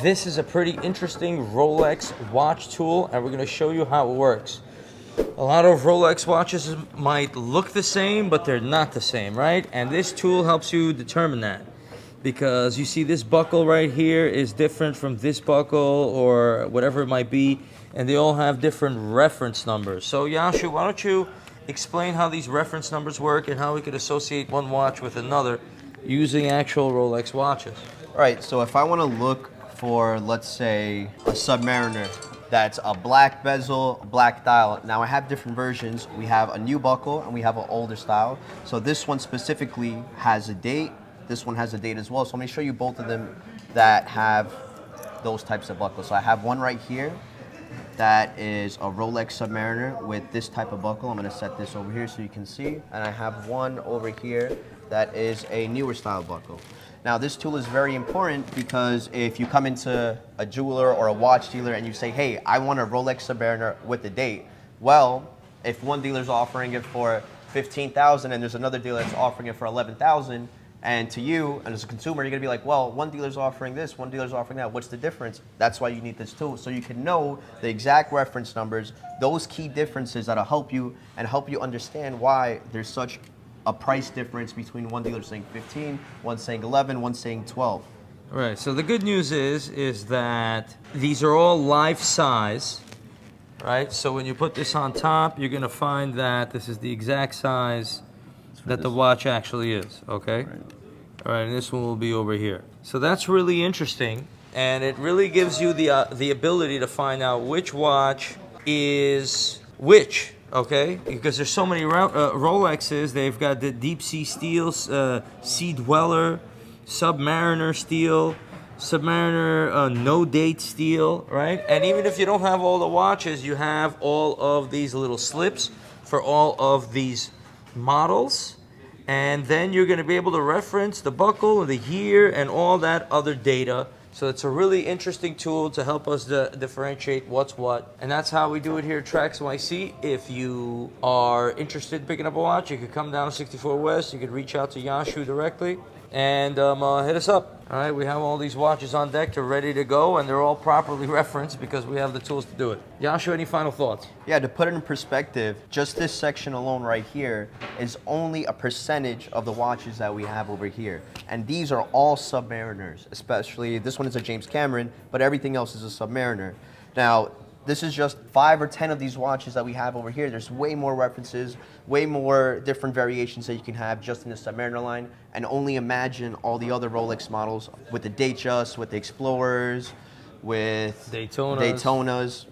This is a pretty interesting Rolex watch tool, and we're going to show you how it works. A lot of Rolex watches might look the same, but they're not the same, right? And this tool helps you determine that. Because you see this buckle right here is different from this buckle or whatever it might be, and they all have different reference numbers. So Yashu, why don't you explain how these reference numbers work and how we could associate one watch with another using actual Rolex watches. All right, so if I want to look for, let's say, a Submariner that's a black bezel, black dial. Now I have different versions. We have a new buckle and we have an older style. So this one specifically has a date. This one has a date as well. So I'm going to show you both of them that have those types of buckles. So I have one right here that is a Rolex Submariner with this type of buckle. I'm going to set this over here so you can see. And I have one over here that is a newer style buckle. Now this tool is very important because if you come into a jeweler or a watch dealer and you say, hey, I want a Rolex Submariner with the date. Well, if one dealer's offering it for $15,000 and there's another dealer that's offering it for $11,000, and to you, and as a consumer, you're gonna be like, well, one dealer's offering this, one dealer's offering that. What's the difference? That's why you need this tool, so you can know the exact reference numbers, those key differences that'll help you and help you understand why there's such a price difference between one dealer saying 15, one saying 11, one saying 12. All right, so the good news is that these are all life size, right? So when you put this on top, you're gonna find that this is the exact size that the watch actually is, okay? Right. All right, and this one will be over here. So that's really interesting, and it really gives you the ability to find out which watch is which, okay? Because there's so many Rolexes. They've got the deep sea steel, Sea Dweller, Submariner steel, Submariner no date steel, right? And even if you don't have all the watches, you have all of these little slips for all of these models, and then you're going to be able to reference the buckle and the year and all that other data. So it's a really interesting tool to help us differentiate what's what, and that's how we do it here at Traxnyc. If you are interested in picking up a watch, you could come down to 64 West, you could reach out to Yashu directly and hit us up. All right, we have all these watches on deck, they're ready to go, and they're all properly referenced because we have the tools to do it. Yashu, any final thoughts? Yeah, to put it in perspective, just this section alone right here is only a percentage of the watches that we have over here. And these are all Submariners, especially this one is a James Cameron, but everything else is a Submariner. Now, this is just 5 or 10 of these watches that we have over here. There's way more references, way more different variations that you can have just in the Submariner line. And only imagine all the other Rolex models with the Datejust, with the Explorers, with Daytonas,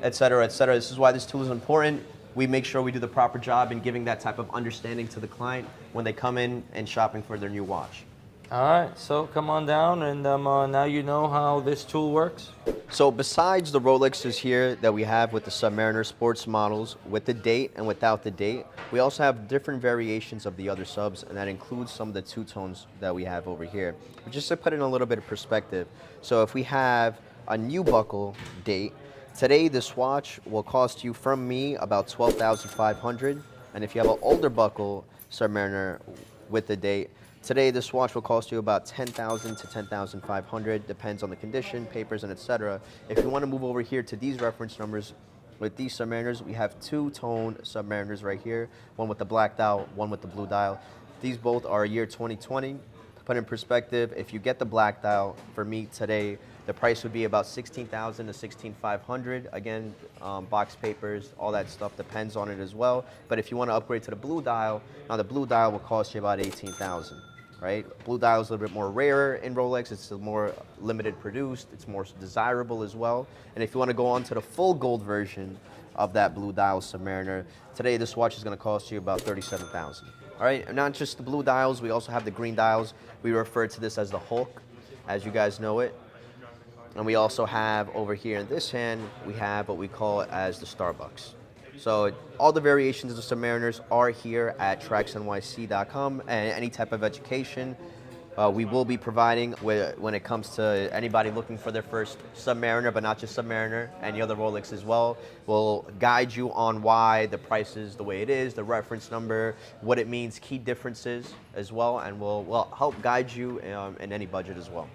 et cetera, et cetera. This is why this tool is important. We make sure we do the proper job in giving that type of understanding to the client when they come in and shopping for their new watch. All right, so come on down, and now you know how this tool works. So besides the Rolexes here that we have with the Submariner sports models, with the date and without the date, we also have different variations of the other subs, and that includes some of the two-tones that we have over here. But just to put it in a little bit of perspective, so if we have a new buckle date, today this watch will cost you from me about $12,500, and if you have an older buckle Submariner with the date, today, this watch will cost you about $10,000 to $10,500, depends on the condition, papers, and etc. If you want to move over here to these reference numbers, with these Submariners, we have two-tone Submariners right here, one with the black dial, one with the blue dial. These both are year 2020. To put in perspective, if you get the black dial, for me today, the price would be about $16,000 to $16,500. Again, box papers, all that stuff depends on it as well. But if you want to upgrade to the blue dial, now the blue dial will cost you about $18,000, right? Blue dial is a little bit more rarer in Rolex. It's more limited produced. It's more desirable as well. And if you want to go on to the full gold version of that blue dial Submariner, today this watch is going to cost you about $37,000. All right, and not just the blue dials, we also have the green dials. We refer to this as the Hulk, as you guys know it. And we also have over here in this hand, we have what we call it as the Starbucks. So all the variations of the Submariners are here at traxnyc.com, and any type of education we will be providing when it comes to anybody looking for their first Submariner, but not just Submariner, any other Rolex as well. We'll guide you on why the price is the way it is, the reference number, what it means, key differences as well, and we'll help guide you in any budget as well.